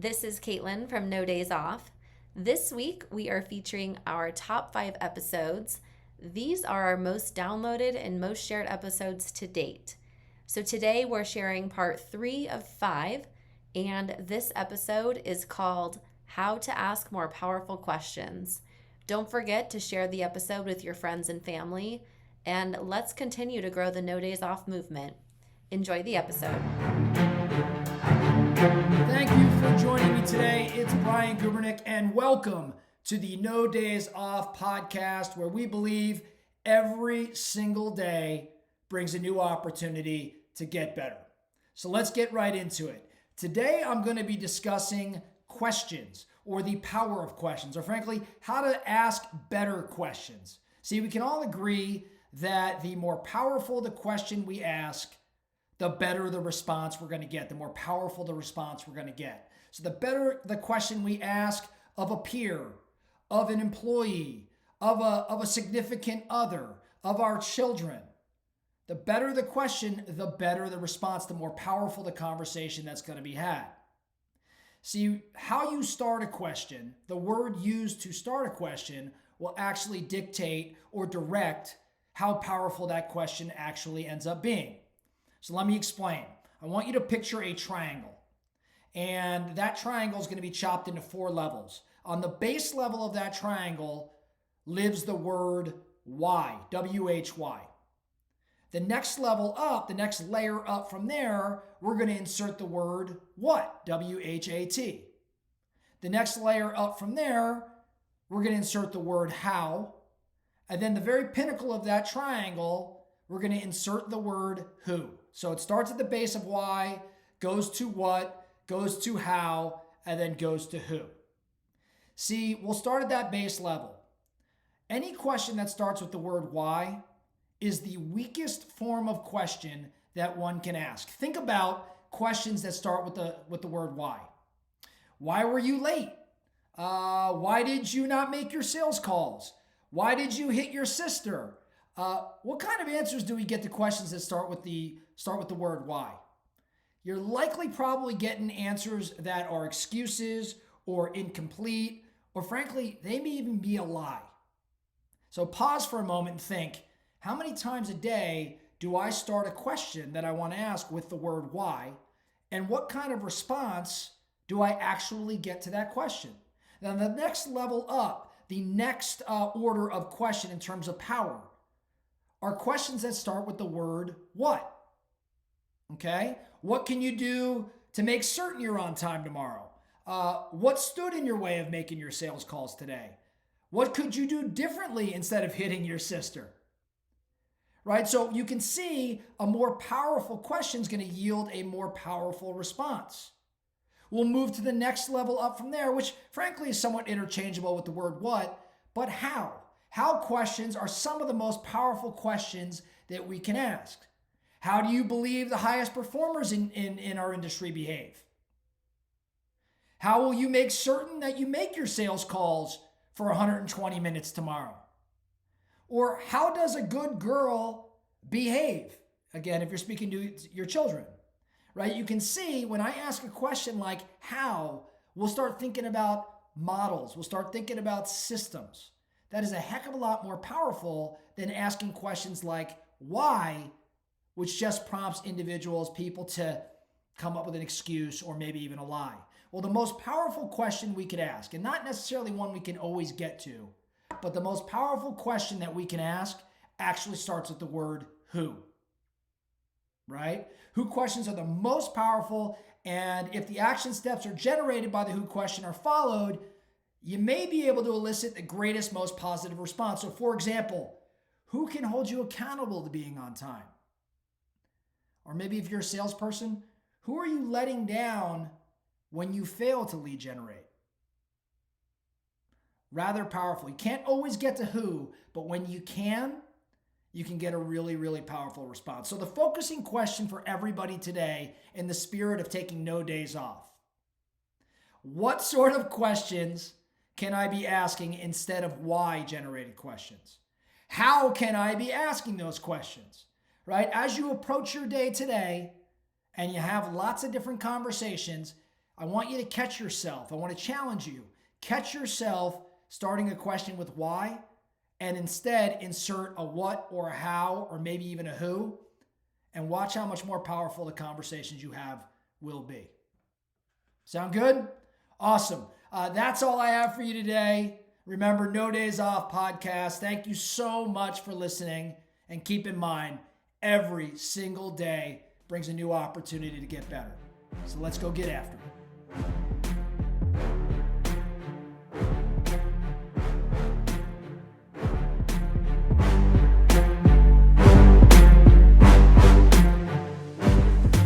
This is Caitlin from No Days Off. This week we are featuring our top 5 episodes. These are our most downloaded and most shared episodes to date. So today we're sharing part 3 of 5, and this episode is called How to Ask More Powerful Questions. Don't forget to share the episode with your friends and family, and let's continue to grow the No Days Off movement. Enjoy the episode. Thank you for joining me today. It's Brian Gubernick, and welcome to the No Days Off podcast, where we believe every single day brings a new opportunity to get better. So let's get right into it. Today, I'm going to be discussing questions, or the power of questions, or frankly, how to ask better questions. See, we can all agree that the more powerful the question we ask, the better the response we're going to get, the more powerful the response we're going to get. So the better the question we ask of a peer, of an employee, of a significant other, of our children, the better the question, the better the response, the more powerful the conversation that's going to be had. See, how you start a question, the word used to start a question will actually dictate or direct how powerful that question actually ends up being. So let me explain. I want you to picture a triangle, and that triangle is going to be chopped into 4 levels. On the base level of that triangle lives the word why, W-H-Y. The next level up, the next layer up from there, we're going to insert the word what, W-H-A-T. The next layer up from there, we're going to insert the word how. And then the very pinnacle of that triangle, we're going to insert the word who. So it starts at the base of why, goes to what, goes to how, and then goes to who. See, we'll start at that base level. Any question that starts with the word why is the weakest form of question that one can ask. Think about questions that start with the word why. Why were you late? Why did you not make your sales calls? Why did you hit your sister? What kind of answers do we get to questions that start with the word why? You're likely probably getting answers that are excuses or incomplete, or frankly, they may even be a lie. So pause for a moment and think, how many times a day do I start a question that I want to ask with the word why? And what kind of response do I actually get to that question? Now, the next level up, the next order of question in terms of power, are questions that start with the word what. Okay? What can you do to make certain you're on time tomorrow? What stood in your way of making your sales calls today? What could you do differently instead of hitting your sister? Right? So you can see a more powerful question is going to yield a more powerful response. We'll move to the next level up from there, which frankly is somewhat interchangeable with the word what, but how? How questions are some of the most powerful questions that we can ask. How do you believe the highest performers in our industry behave? How will you make certain that you make your sales calls for 120 minutes tomorrow? Or how does a good girl behave? Again, if you're speaking to your children, right? You can see when I ask a question like how, we'll start thinking about models. We'll start thinking about systems. That is a heck of a lot more powerful than asking questions like why, which just prompts individuals, people to come up with an excuse or maybe even a lie. Well, the most powerful question we could ask, and not necessarily one we can always get to, but the most powerful question that we can ask actually starts with the word who. Right? Who questions are the most powerful, and if the action steps are generated by the who question are followed, you may be able to elicit the greatest, most positive response. So for example, who can hold you accountable to being on time? Or maybe if you're a salesperson, who are you letting down when you fail to lead generate? Rather powerful. You can't always get to who, but when you can get a really, really powerful response. So the focusing question for everybody today, in the spirit of taking no days off, what sort of questions can I be asking instead of why generated questions? How can I be asking those questions? Right? As you approach your day today and you have lots of different conversations, I want you to catch yourself. I want to challenge you. Catch yourself starting a question with why, and instead insert a what or a how or maybe even a who, and watch how much more powerful the conversations you have will be. Sound good? Awesome. That's all I have for you today. Remember, No Days Off podcast. Thank you so much for listening. And keep in mind, every single day brings a new opportunity to get better. So let's go get after it.